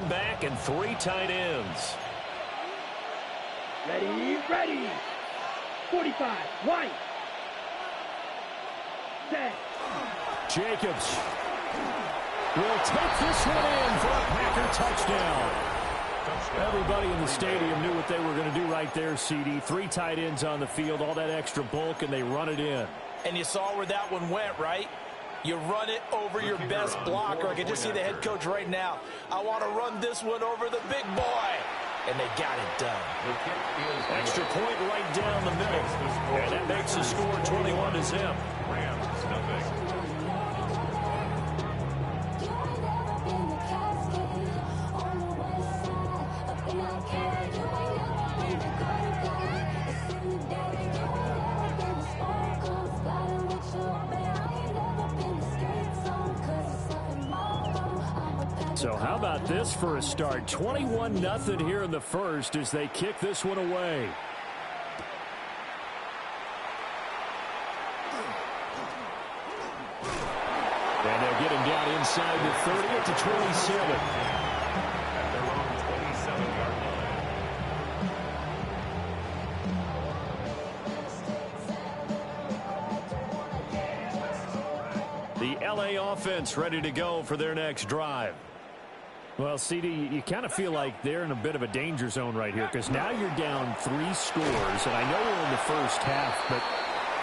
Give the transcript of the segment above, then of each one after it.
run back and 3 tight ends. Ready, ready. 45, White. Set. Jacobs will take this one in for a Packer touchdown. Everybody in the stadium knew what they were going to do right there, CD. 3 tight ends on the field, all that extra bulk, and they run it in. And you saw where that one went, right? You run it over your best blocker. I can just see the head coach right now. I want to run this one over the big boy. And they got it done. Extra point right down the middle. And that makes the score 21-0. Rams, nothing. So how about this for a start? 21-0 here in the first as they kick this one away. And they'll get him down inside the 30 at the 27. At their own 27-yard line. The LA offense ready to go for their next drive. Well, CD, you kind of feel like they're in a bit of a danger zone right here because now you're down 3 scores, and I know we're in the first half, but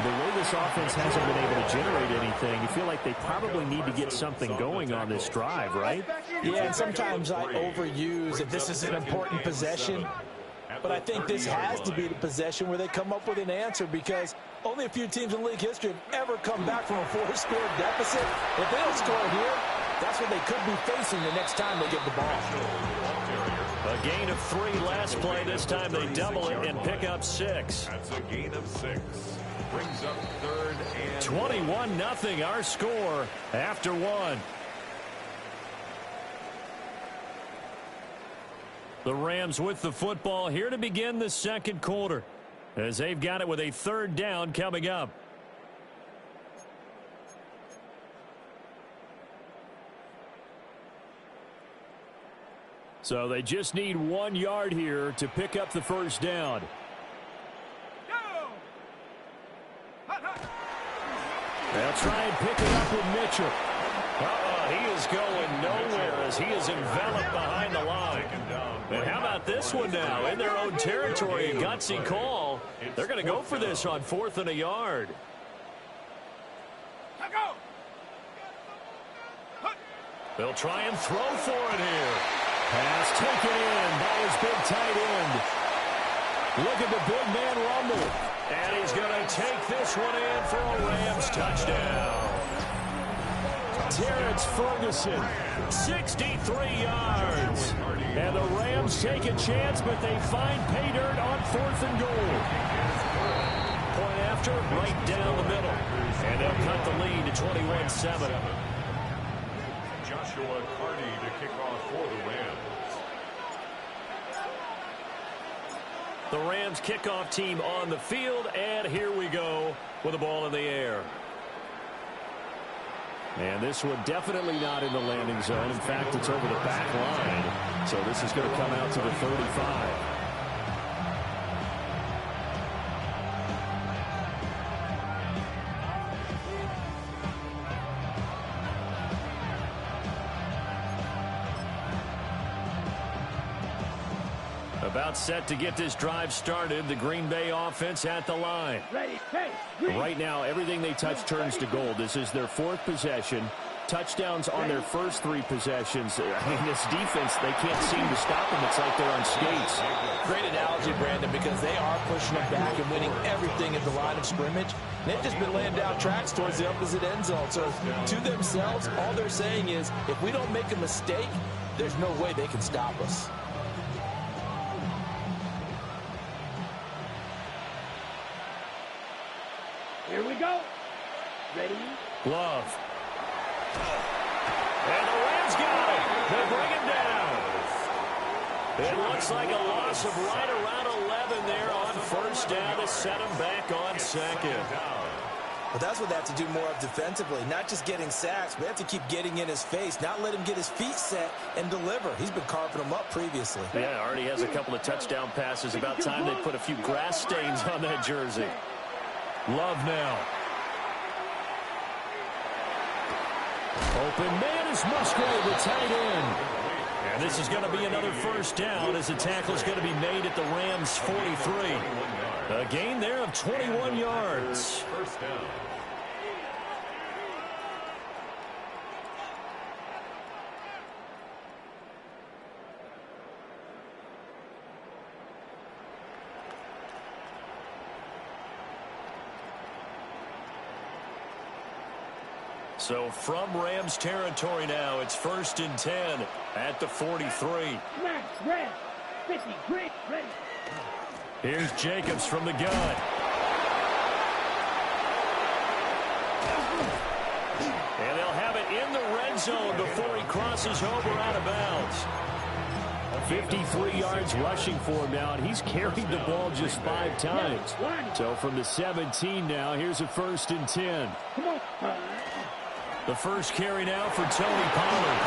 the way this offense hasn't been able to generate anything, you feel like they probably need to get something going on this drive, right? Yeah, and sometimes I overuse that this is an important possession, but I think this has to be the possession where they come up with an answer because only a few teams in league history have ever come back from a 4-score deficit. If they don't score here, that's what they could be facing the next time they get the ball. A gain of 3 last play. This time they double it and pick up 6. That's a gain of 6. Brings up 3rd and 21-0 our score after 1. The Rams with the football here to begin the second quarter as they've got it with a 3rd down coming up. So they just need 1 yard here to pick up the first down. They'll try and pick it up with Mitchell. He is going nowhere as he is enveloped behind the line. And how about this one now? In their own territory, a gutsy call. They're going to go for this on 4th and a yard. They'll try and throw for it here. Pass taken in by his big tight end. Look at the big man rumble. And he's going to take this one in for a Rams touchdown. Terrence Ferguson, 63 yards. And the Rams take a chance, but they find pay dirt on 4th and goal. Point after, right down the middle. And they'll cut the lead to 21-7. Joshua Carney to kick off for the Rams. The Rams kickoff team on the field, and here we go with the ball in the air. And this one definitely not in the landing zone. In fact, it's over the back line. So this is going to come out to the 35. About set to get this drive started. The Green Bay offense at the line. Right now, everything they touch turns to gold. This is their 4th possession. Touchdowns on their first 3 possessions. I mean, this defense, they can't seem to stop them. It's like they're on skates. Great analogy, Brandon, because they are pushing them back and winning everything at the line of scrimmage. They've just been laying down tracks towards the opposite end zone. So to themselves, all they're saying is, if we don't make a mistake, there's no way they can stop us. Here we go. Ready? Love. And the Rams got it. They bring him down. It looks like a loss of right around 11 there on 1st down to set him back on 2nd. Well, that's what they have to do more of defensively, not just getting sacks, but they have to keep getting in his face, not let him get his feet set and deliver. He's been carving them up previously. Yeah, already has a couple of touchdown passes. About time they put a few grass stains on that jersey. Love now. Open man is Musgrave, the tight end. And this is going to be another first down as the tackle is going to be made at the Rams' 43. A gain there of 21 yards. First down. So from Rams territory now, it's 1st and 10 at the 43. Max, red, 50, green, ready. Here's Jacobs from the gun. And they'll have it in the red zone before he crosses over out of bounds. 53 yards rushing for him now, and he's carried the ball just 5 times. So from the 17 now, here's a 1st and 10. Come on. The first carry now for Tony Pollard.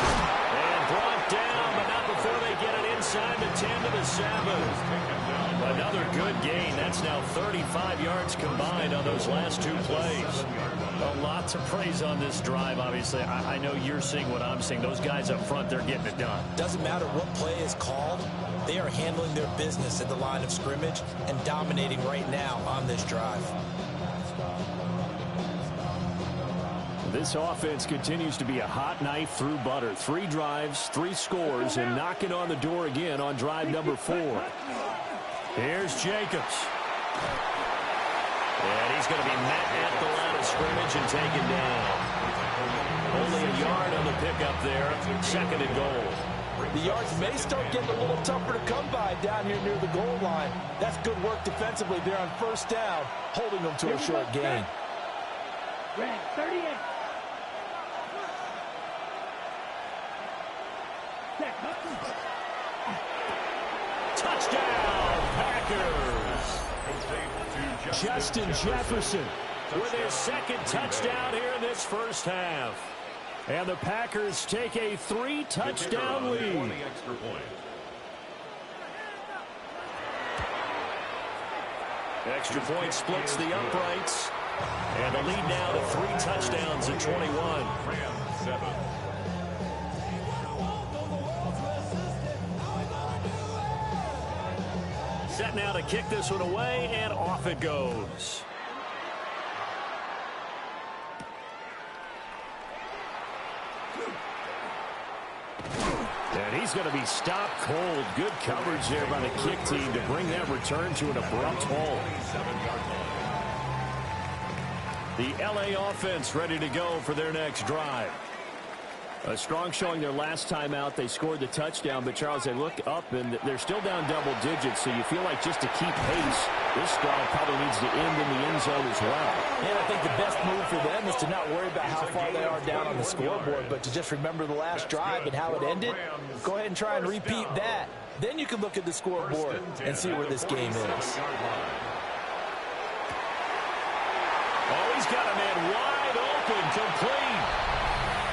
And brought down, but not before they get it inside the 10 to the 7. Another good gain. That's now 35 yards combined on those last 2 plays. A lot to praise on this drive, obviously. I know you're seeing what I'm seeing. Those guys up front, they're getting it done. Doesn't matter what play is called. They are handling their business at the line of scrimmage and dominating right now on this drive. This offense continues to be a hot knife through butter. 3 drives, 3 scores, and knocking on the door again on drive number 4. Here's Jacobs. And he's going to be met at the line of scrimmage and taken down. Only a yard on the pickup there. 2nd and goal. The yards may start getting a little tougher to come by down here near the goal line. That's good work defensively there on 1st down, holding them to a short gain. Red, 38. Touchdown, Packers. Justin Jefferson with his 2nd touchdown here in this first half. And the Packers take a 3-touchdown lead. Extra point splits the uprights. And the lead now to 3 touchdowns at 21. Rams 7. Set now to kick this one away, and off it goes. And he's going to be stopped cold. Good coverage there by the kick team to bring that return to an abrupt halt. The LA offense ready to go for their next drive. A strong showing their last time out. They scored the touchdown, but Charles, they look up and they're still down double digits, so you feel like just to keep pace, this drive probably needs to end in the end zone as well. And I think the best move for them is to not worry about how far they are down on the scoreboard, but to just remember the last drive and how it ended. Go ahead and try and repeat that. Then you can look at the scoreboard and see where this game is. Oh, he's got a man wide open, complete.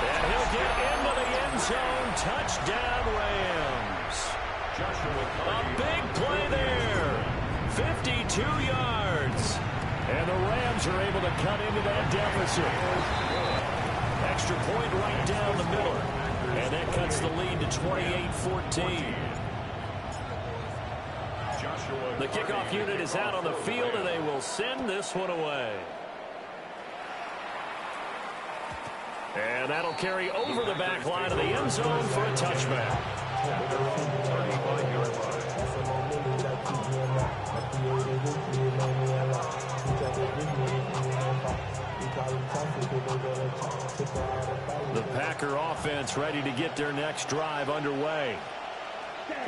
And he'll get into the end zone. Touchdown, Rams. A big play there. 52 yards. And the Rams are able to cut into that deficit. Extra point right down the middle. And that cuts the lead to 28-14. The kickoff unit is out on the field, and they will send this one away. And that'll carry over the back line of the end zone for a touchback. The Packer offense ready to get their next drive underway.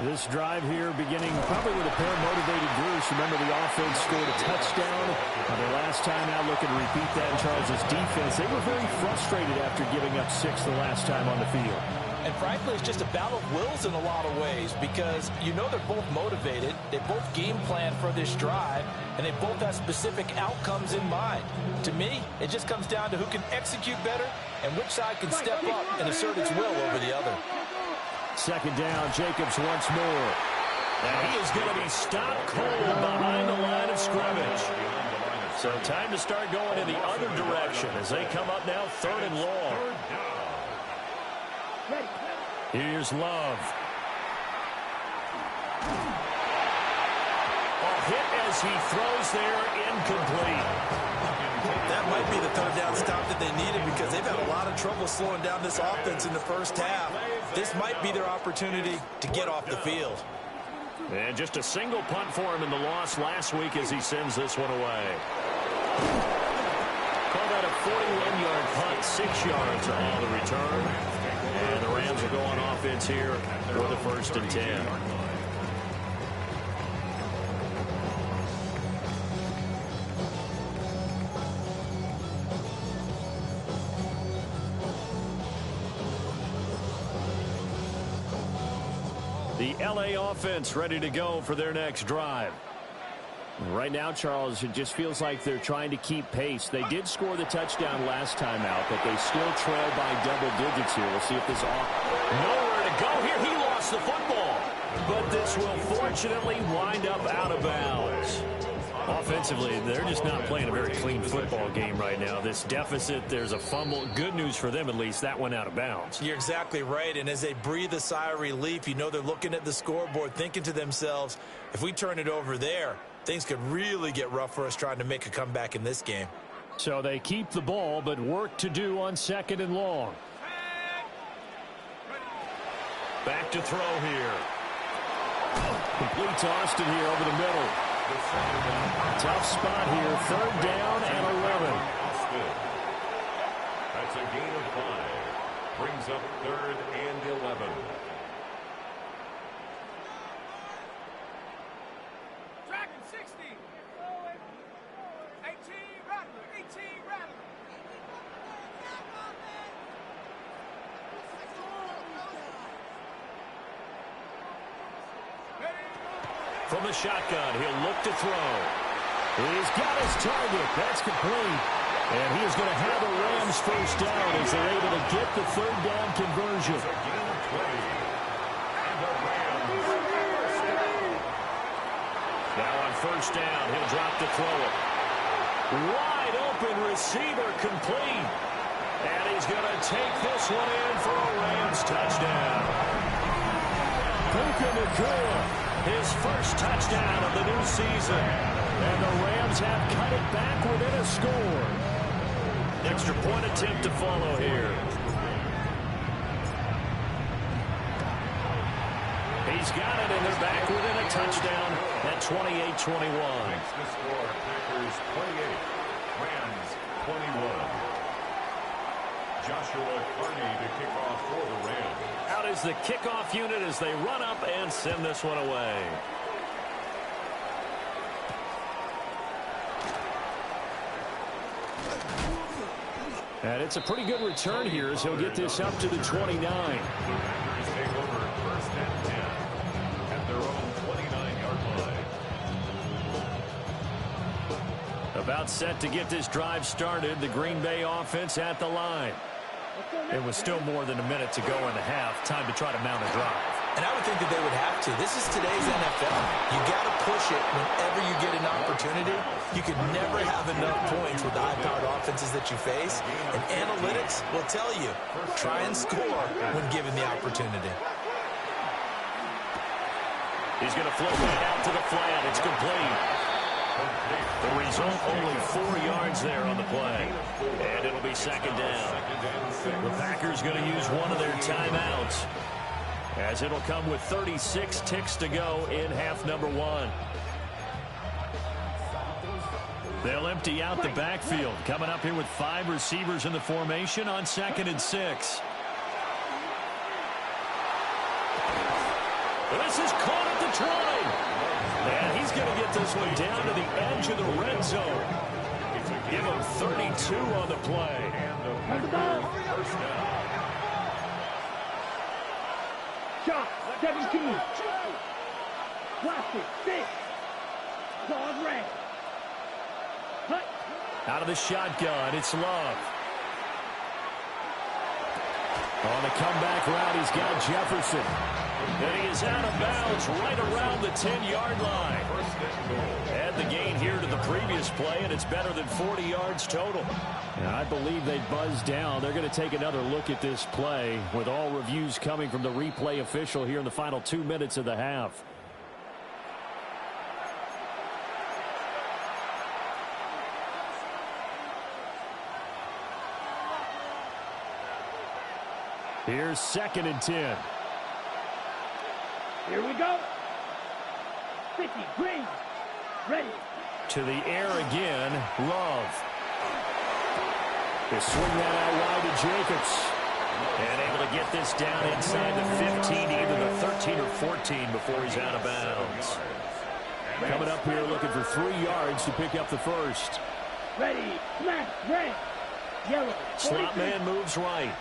This drive here beginning probably with a pair of motivated Bruce. Remember, the offense scored a touchdown. Their last time out, looking to repeat that in Charles' defense. They were very frustrated after giving up 6 the last time on the field. And frankly, it's just a battle of wills in a lot of ways because you know they're both motivated, they both game plan for this drive, and they both have specific outcomes in mind. To me, it just comes down to who can execute better and which side can step up and assert its will over the other. Second down, Jacobs once more. And he is going to be stopped cold behind the line of scrimmage. So time to start going in the other direction as they come up now 3rd and long. Here's Love. A hit as he throws there, incomplete. That might be the 3rd down stop that they needed because they've had a lot of trouble slowing down this offense in the first half. This might be their opportunity to get off the field. And just a single punt for him in the loss last week as he sends this one away. Call that a 41-yard punt, 6 yards on the return. And the Rams are going offense here for the 1st and 10. The LA offense ready to go for their next drive. Right now, Charles, it just feels like they're trying to keep pace. They did score the touchdown last time out, but they still trail by double digits here. We'll see if this nowhere to go here. He lost the football, but this will fortunately wind up out of bounds. Offensively, they're just not playing a very clean football game right now. This deficit, there's a fumble. Good news for them, at least. That went out of bounds. You're exactly right, and as they breathe a sigh of relief, you know they're looking at the scoreboard, thinking to themselves, if we turn it over there, things could really get rough for us trying to make a comeback in this game. So they keep the ball, but work to do on 2nd and long. Back to throw here. Complete to Austin here over the middle. Tough spot here. 3rd down and 11. That's a gain of 5. Brings up 3rd and 11. Dragon 60. 18 Rattler. 18 Rattler. From the shotgun, he'll look to throw. He's got his target. That's complete. And he is going to have the Rams 1st down as they're able to get the 3rd down conversion. Now on 1st down, he'll drop to throw it. Wide open receiver complete. And he's going to take this one in for a Rams touchdown. Puka Nacua. His 1st touchdown of the new season. And the Rams have cut it back within a score. Extra point attempt to follow here. He's got it, and they're back within a touchdown at 28-21. Makes the score Packers 28, Rams 21. Joshua Carney to kick off for the Rams. Out is the kickoff unit as they run up and send this one away. And it's a pretty good return here as he'll get this up to the 29. Packers take over 1st and 10 at their own 29-yard line. About set to get this drive started. The Green Bay offense at the line. It was still more than a minute to go in the half. Time to try to mount a drive. And I would think that they would have to. This is today's NFL. You got to push it whenever you get an opportunity. You can never have enough points with the high-powered offenses that you face. And analytics will tell you, try and score when given the opportunity. He's going to float that out to the flat. It's complete. The result, only 4 yards there on the play. And it'll be 2nd down. The Packers going to use one of their timeouts, as it'll come with 36 ticks to go in half number 1. They'll empty out the backfield. Coming up here with 5 receivers in the formation on 2nd and 6. This is caught at the 20. And he's going to get this one down to the edge of the red zone. Give him 32 on the play. Shot, 17. Blocked it, 6. Claws red. Cut. Out of the shotgun, it's Love. On the comeback route, he's got Jefferson. And he is out of bounds right around the 10-yard line. Add the gain here to the previous play, and it's better than 40 yards total. And I believe they buzzed down. They're going to take another look at this play with all reviews coming from the replay official here in the final 2 minutes of the half. Here's 2nd and 10. Here we go. 50, green. Ready. To the air again, Love. They swing that out wide to Jacobs. And able to get this down inside the 15, either the 13 or 14 before he's out of bounds. Coming up here looking for 3 yards to pick up the first. Ready. Smash. Red. Yellow. Slot man moves right.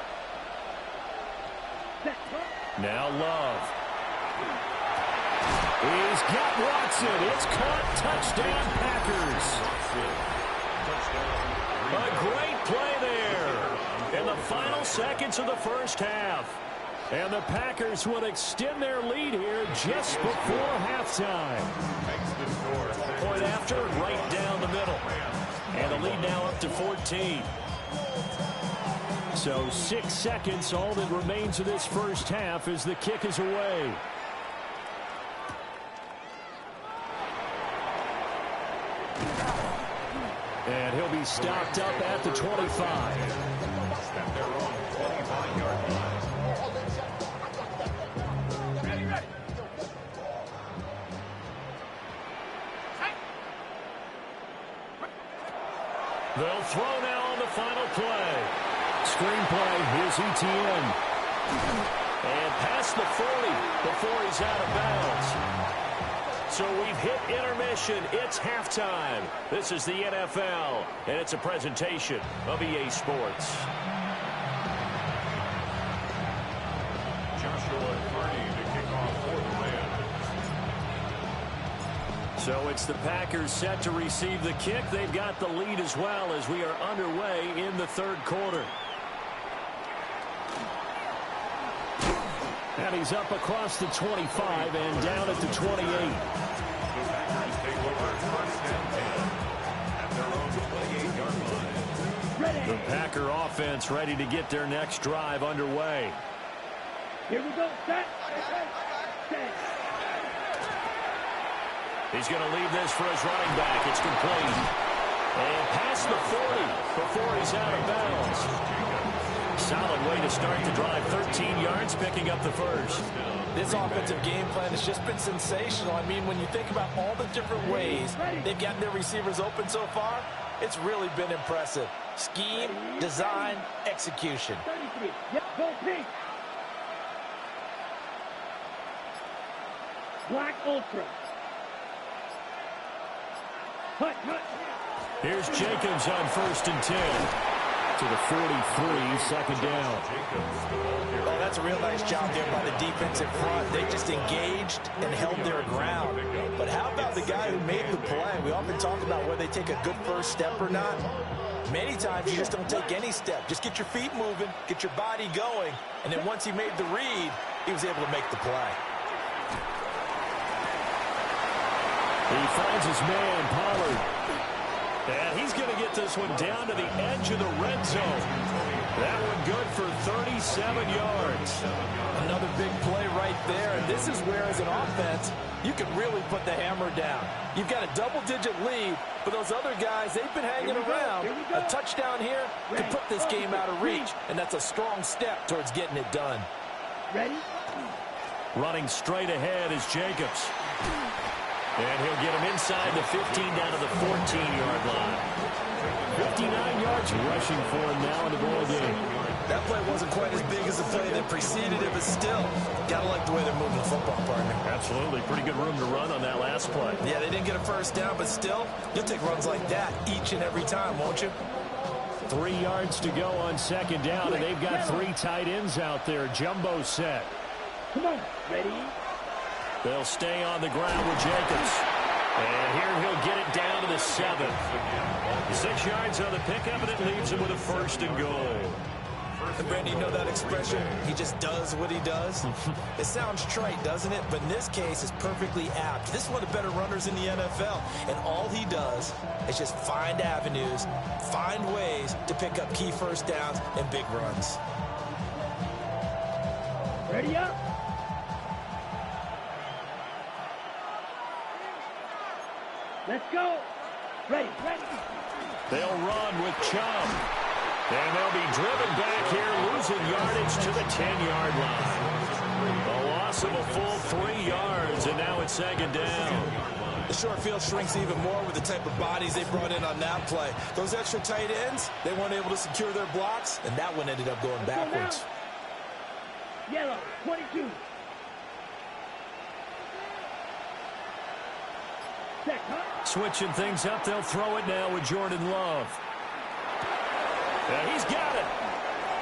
Now Love. He's got Watson. It's caught. Touchdown, Packers. A great play there in the final seconds of the first half. And the Packers will extend their lead here just before halftime. Point after, right down the middle. And the lead now up to 14. So 6 seconds, all that remains of this first half as the kick is away. And he'll be stopped up at the 25. At their own 25-yard line. Ready, ready. They'll throw now on the final play. Screenplay, here's ETN. And past the 40 before he's out of bounds. So we've hit intermission. It's halftime. This is the NFL, and it's a presentation of EA Sports. Joshua Carney to kick off for the Rams. So it's the Packers set to receive the kick. They've got the lead as well as we are underway in the third quarter. And he's up across the 25 and down at the 28. The Packers take over first and 10 at their own 28-yard line. Ready. The Packer offense ready to get their next drive underway. Here we go. Set. Set. He's going to leave this for his running back. It's complete. And past the 40 before he's out of bounds. Solid way to start the drive. 13 yards, picking up the first. This offensive game plan has just been sensational. I mean, when you think about all the different ways they've gotten their receivers open so far, it's really been impressive. Scheme, design, execution. 33. Yep, go pink. Black Ultra. Hut, hut. Here's Jacobs on 1st and 10. To the 43, second down. Oh, that's a real nice job there by the defense in front. They just engaged and held their ground. But how about the guy who made the play? We often talk about whether they take a good first step or not. Many times you just don't take any step. Just get your feet moving, get your body going, and then once he made the read, he was able to make the play. He finds his man, Pollard. And he's going to get this one down to the edge of the red zone. That one good for 37 yards. Another big play right there, and this is where, as an offense, you can really put the hammer down. You've got a double-digit lead, but those other guys, they've been hanging around. A touchdown here could put this game out of reach, and that's a strong step towards getting it done. Ready? Running straight ahead is Jacobs. And he'll get him inside the 15 down to the 14-yard line. 59 yards rushing for him now in the ball game. That play wasn't quite as big as the play that preceded it, but still, gotta like the way they're moving the football, partner. Absolutely. Pretty good room to run on that last play. Yeah, they didn't get a first down, but still, you'll take runs like that each and every time, won't you? 3 yards to go on second down, and they've got 3 tight ends out there. Jumbo set. Come on. Ready? They'll stay on the ground with Jacobs. And here he'll get it down to the 7. 6 yards on the pickup, and it leaves him with a 1st and goal. And Brandon, you know that expression, he just does what he does? It sounds trite, doesn't it? But in this case, it's perfectly apt. This is one of the better runners in the NFL. And all he does is just find avenues, find ways to pick up key first downs and big runs. Ready up? Let's go. Ready. They'll run with Chubb. And they'll be driven back here, losing yardage to the 10-yard line. A loss of a full 3 yards, and now it's 2nd down. The short field shrinks even more with the type of bodies they brought in on that play. Those extra tight ends, they weren't able to secure their blocks, and that one ended up going backwards. Yellow, 22. Switching things up, they'll throw it now with Jordan Love. And he's got it.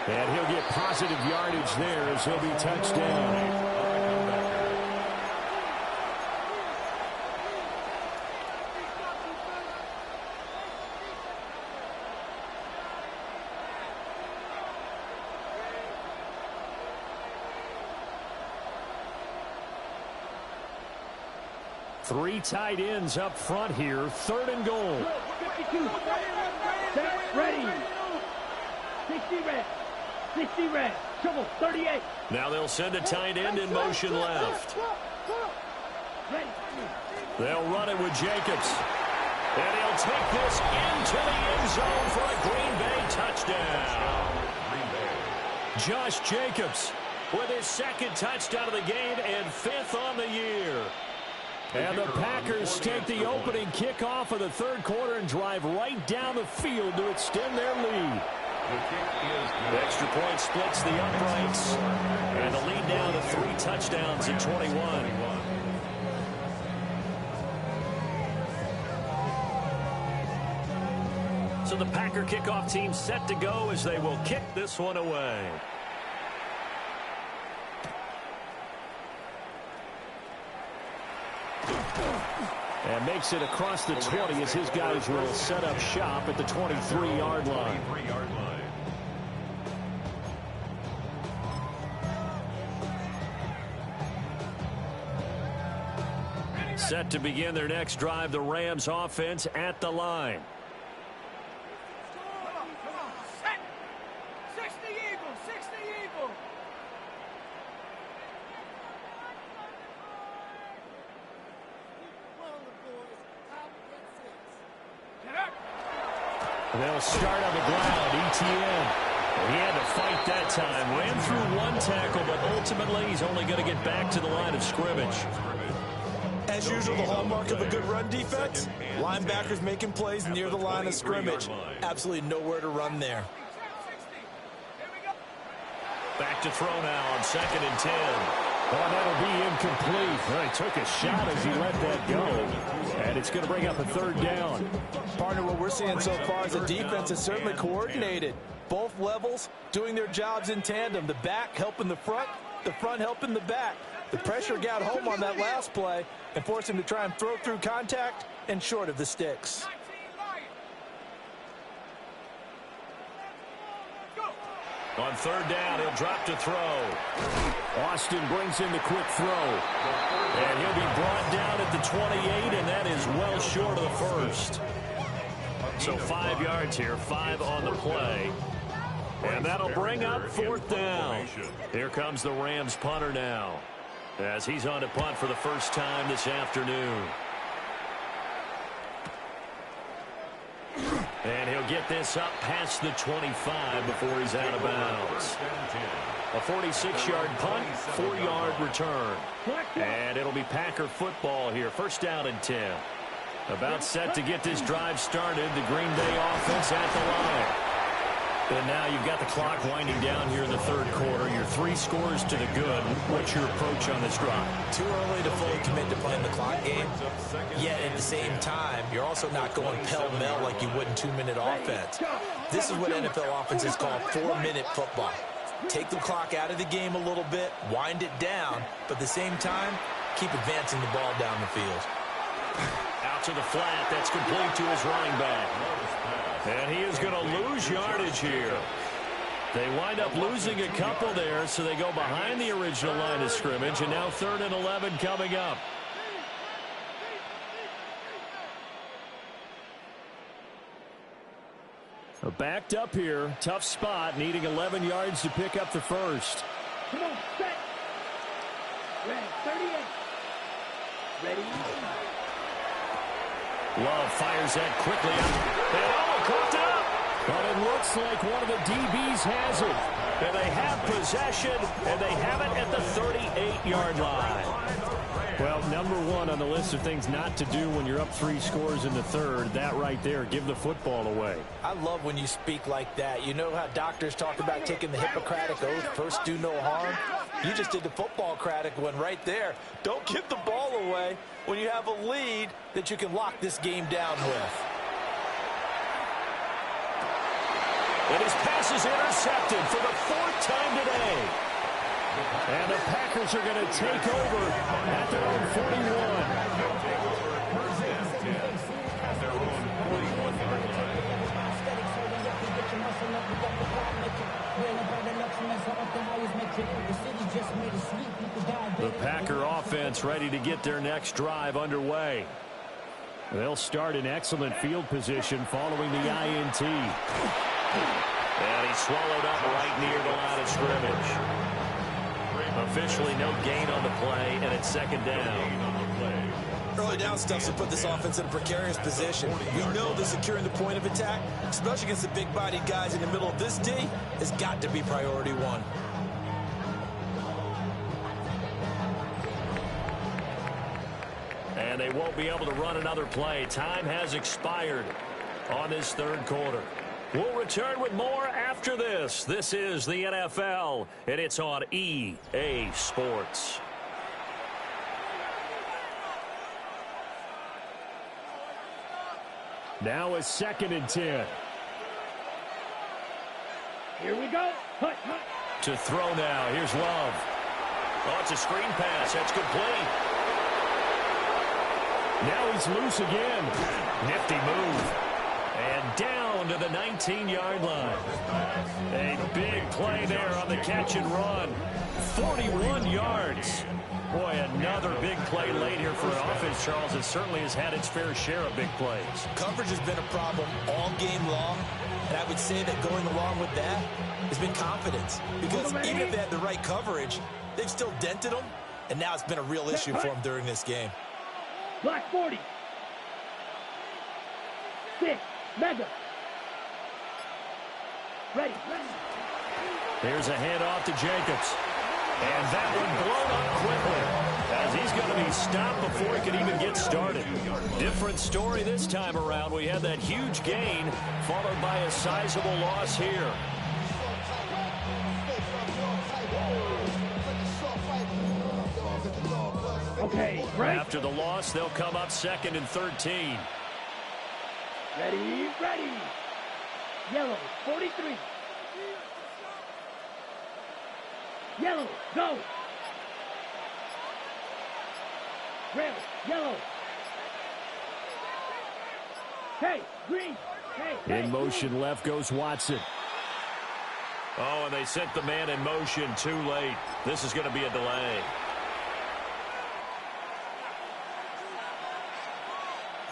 And he'll get positive yardage there as he'll be touched down. Three tight ends up front here. 3rd and goal. 52. Set, ready. 60 red. 60 red. Trouble, 38. Now they'll send a tight end in motion left. Ready. They'll run it with Jacobs. And he'll take this into the end zone for a Green Bay touchdown. Josh Jacobs with his 2nd touchdown of the game and 5th on the year. And the Packers take the opening kickoff of the 3rd quarter and drive right down the field to extend their lead. The extra point splits the uprights. And the lead down to 3 touchdowns at 21. So the Packer kickoff team set to go as they will kick this one away. And makes it across the 20 as his guys will set up shop at the 23-yard line. Set to begin their next drive, the Rams offense at the line. Come on. Set. 60 Eagles. 60 Eagles. They'll start on the ground. ETN. He had to fight that time. Ran through 1 tackle, but ultimately he's only going to get back to the line of scrimmage. As usual, the hallmark of a good run defense, linebackers making plays near the line of scrimmage. Absolutely nowhere to run there. Back to throw now on 2nd and 10. Oh, that'll be incomplete. Well, he took a shot as he let that go. And it's going to bring up a 3rd down. Partner, what we're seeing so far is the defense is certainly coordinated. Both levels doing their jobs in tandem. The back helping the front helping the back. The pressure got home on that last play and forced him to try and throw through contact and short of the sticks. On 3rd down, he'll drop to throw. Austin brings in the quick throw. And he'll be brought down at the 28, and that is well short of the 1st. So 5 yards here, 5 on the play. And that'll bring up 4th down. Here comes the Rams punter now, as he's on to punt for the first time this afternoon. And he'll get this up past the 25 before he's out of bounds. A 46-yard punt, 4-yard return. And it'll be Packer football here. 1st down and 10. About set to get this drive started. The Green Bay offense at the line. And now you've got the clock winding down here in the 3rd quarter. You're 3 scores to the good. What's your approach on this drive? Too early to fully commit to playing the clock game. Yet at the same time, you're also not going pell-mell like you would in 2-minute offense. This is what NFL offenses call 4-minute football. take the clock out of the game a little bit, wind it down, but at the same time, keep advancing the ball down the field. Out to the flat. That's complete to his running back. And he is going to lose yardage here. They wind up losing a couple there, so they go behind the original line of scrimmage, and now 3rd and 11 coming up. Backed up here. Tough spot, needing 11 yards to pick up the first. Come on, set. Ready, 38. Ready. Love fires that quickly up. And caught it up. But it looks like one of the DBs has it. And they have possession, and they have it at the 38-yard line. Well, number one on the list of things not to do when you're up 3 scores in the third, that right there, give the football away. I love when you speak like that. You know how doctors talk about taking the Hippocratic Oath, first do no harm? You just did the football-cratic one right there. Don't give the ball away when you have a lead that you can lock this game down with. And his pass is intercepted for the 4th time today. And the Packers are going to take over at their own 41. The Packer offense ready to get their next drive underway. They'll start in excellent field position following the INT. And he swallowed up right near the line of scrimmage. Officially no gain on the play, and it's 2nd down. Early down stuff to put this offense in a precarious position. We know that securing the point of attack, especially against the big-bodied guys in the middle of this D, has got to be priority one. And they won't be able to run another play. Time has expired on this 3rd quarter. We'll return with more after this. This is the NFL, and it's on EA Sports. Now a 2nd and 10. Here we go. Hut, hut. To throw now. Here's Love. Oh, it's a screen pass. That's complete. Now he's loose again. Nifty move. And down to the 19-yard line. A big play there on the catch and run. 41 yards. Boy, another big play late here for an offense, Charles. It certainly has had its fair share of big plays. Coverage has been a problem all game long, and I would say that going along with that has been confidence. Because even if they had the right coverage, they've still dented them, and now it's been a real issue for them during this game. Black 40. 6. Mega. Ready. Here's a handoff to Jacobs. And that one blown up quickly as he's going to be stopped before he can even get started. Different story this time around. We had that huge gain followed by a sizable loss here. Okay, right. After the loss, they'll come up 2nd and 13. Ready, ready. Yellow, 43. Yellow, go. Red, yellow. Hey, green. Hey, in motion left goes Watson. Oh, and they sent the man in motion too late. This is going to be a delay.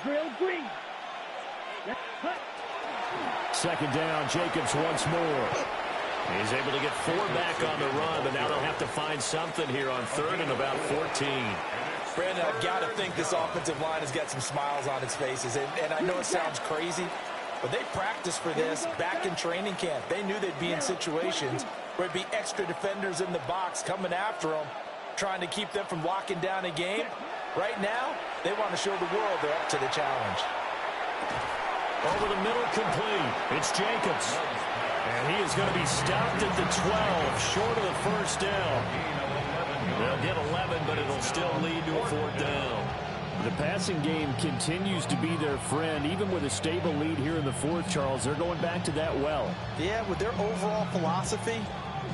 Drill green. 2nd down, Jacobs once more. He's able to get 4 back on the run, but now they'll have to find something here on 3rd and about 14. Brandon, I've got to think this offensive line has got some smiles on its faces. And I know it sounds crazy, but they practiced for this back in training camp. They knew they'd be in situations where there'd be extra defenders in the box coming after them, trying to keep them from locking down a game. Right now, they want to show the world they're up to the challenge. Over the middle, complete. It's Jacobs. And he is going to be stopped at the 12, short of the first down. They'll get 11, but it'll still lead to a 4th down. The passing game continues to be their friend. Even with a stable lead here in the 4th, Charles, they're going back to that well. Yeah, with their overall philosophy,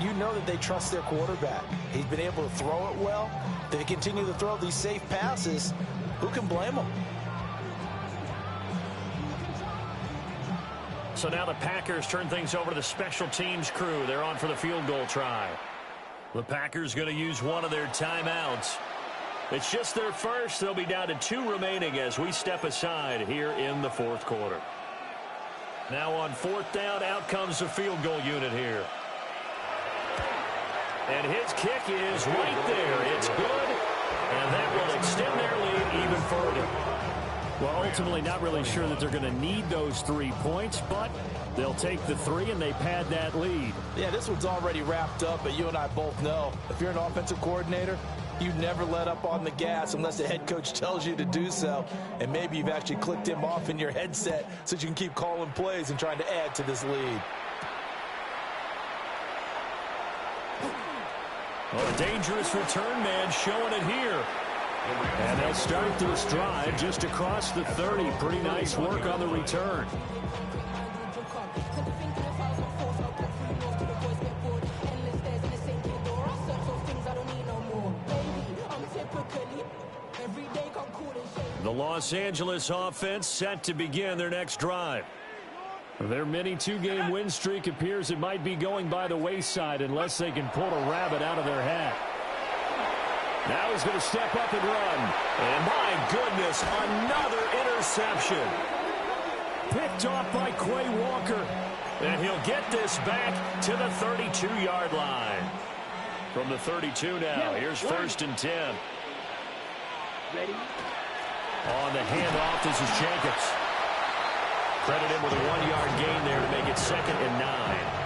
you know that they trust their quarterback. He's been able to throw it well. If they continue to throw these safe passes, who can blame them? So now the Packers turn things over to the special teams crew. They're on for the field goal try. The Packers going to use one of their timeouts. It's just their first. They'll be down to 2 remaining as we step aside here in the fourth quarter. Now on 4th down, out comes the field goal unit here. And his kick is right there. It's good, and that will extend their lead even further. Well, ultimately not really sure that they're going to need those 3 points, but they'll take the 3 and they pad that lead. Yeah, this one's already wrapped up, but you and I both know if you're an offensive coordinator, you never let up on the gas unless the head coach tells you to do so. And maybe you've actually clicked him off in your headset so you can keep calling plays and trying to add to this lead. Well, a dangerous return man showing it here. And they'll start this drive just across the 30. Pretty nice work on the return. The Los Angeles offense set to begin their next drive. Their mini 2-game win streak appears it might be going by the wayside unless they can pull a rabbit out of their hat. Now he's going to step up and run. And my goodness, another interception. Picked off by Quay Walker. And he'll get this back to the 32-yard line. From the 32 now, here's 1st and 10. Ready? On the handoff, this is Jacobs. Credit him with a 1-yard gain there to make it 2nd and 9.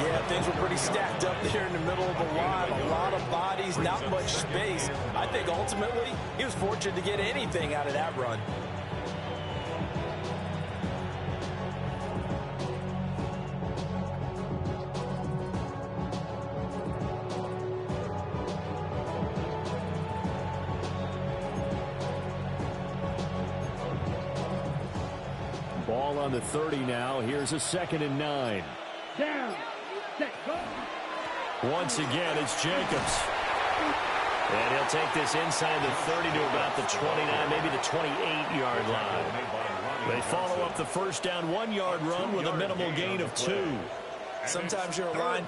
Yeah, things were pretty stacked up there in the middle of the line. A lot of bodies, not much space. I think ultimately he was fortunate to get anything out of that run. Ball on the 30 now. Here's a 2nd and 9. Down. Set. Go. Once again, it's Jacobs. And he'll take this inside the 30 to about the 29, maybe the 28-yard line. They follow up the first down 1-yard run with a minimal gain of 2. Sometimes you're a line